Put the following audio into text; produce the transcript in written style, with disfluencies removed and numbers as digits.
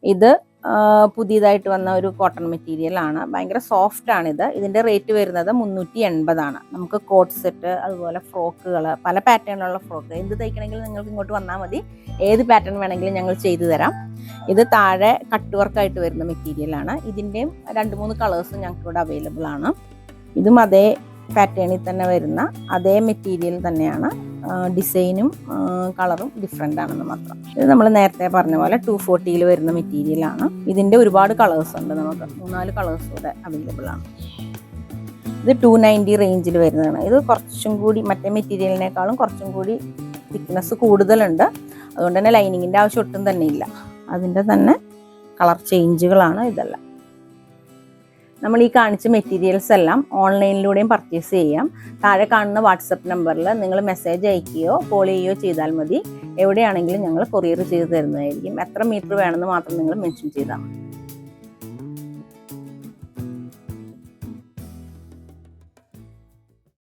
ഇത് പുതിയതായിട്ട് വന്ന ഒരു കോട്ടൺ മെറ്റീരിയൽ ആണ്. ഭയങ്കര സോഫ്റ്റ് ആണിത്. ഇതിൻ്റെ റേറ്റ് വരുന്നത് 380 ആണ്. നമുക്ക് കോട്ട് സെറ്റ്, അതുപോലെ ഫ്രോക്കുകൾ, പല പാറ്റേണിലുള്ള ഫ്രോക്ക് എന്ത് തയ്ക്കണമെങ്കിലും നിങ്ങൾക്ക് ഇങ്ങോട്ട് വന്നാൽ മതി. ഏത് പാറ്റേൺ വേണമെങ്കിലും ഞങ്ങൾ ചെയ്തു തരാം. ഇത് താഴെ കട്ട് വർക്കായിട്ട് വരുന്ന മെറ്റീരിയലാണ്. ഇതിൻ്റെയും 2-3 കളേഴ്സും ഞങ്ങൾക്ക് ഇവിടെ അവൈലബിൾ ആണ്. ഇതും അതേ പാറ്റേണിൽ തന്നെ വരുന്ന അതേ മെറ്റീരിയൽ തന്നെയാണ്. ഡിസൈനും കളറും ഡിഫറെൻ്റ് ആണെന്ന് മാത്രം. ഇത് നമ്മൾ നേരത്തെ പറഞ്ഞ പോലെ 240 വരുന്ന മെറ്റീരിയലാണ്. ഇതിൻ്റെ ഒരുപാട് കളേഴ്സ് ഉണ്ട്. നമുക്ക് 3-4 കളേഴ്സ് ഇവിടെ അവൈലബിൾ ആണ്. ഇത് 290 റേഞ്ചിൽ വരുന്നതാണ്. ഇത് കുറച്ചും കൂടി മറ്റേ മെറ്റീരിയലിനേക്കാളും കുറച്ചും കൂടി തിക്നെസ് കൂടുതലുണ്ട്. അതുകൊണ്ട് തന്നെ ലൈനിങ്ങിൻ്റെ ആവശ്യം ഒട്ടും തന്നെ ഇല്ല. അതിൻ്റെ തന്നെ കളർ ചേഞ്ചുകളാണ് ഇതെല്ലാം. നമ്മൾ ഈ കാണിച്ച മെറ്റീരിയൽസ് എല്ലാം ഓൺലൈനിലൂടെയും പർച്ചേസ് ചെയ്യാം. താഴെ കാണുന്ന വാട്സപ്പ് നമ്പറിൽ നിങ്ങൾ മെസ്സേജ് അയക്കുകയോ കോൾ ചെയ്യുകയോ ചെയ്താൽ മതി. എവിടെയാണെങ്കിലും ഞങ്ങൾ കൊറിയർ ചെയ്ത് തരുന്നതായിരിക്കും. എത്ര മീറ്റർ വേണമെന്ന് മാത്രം നിങ്ങൾ മെൻഷൻ ചെയ്താൽ മതി.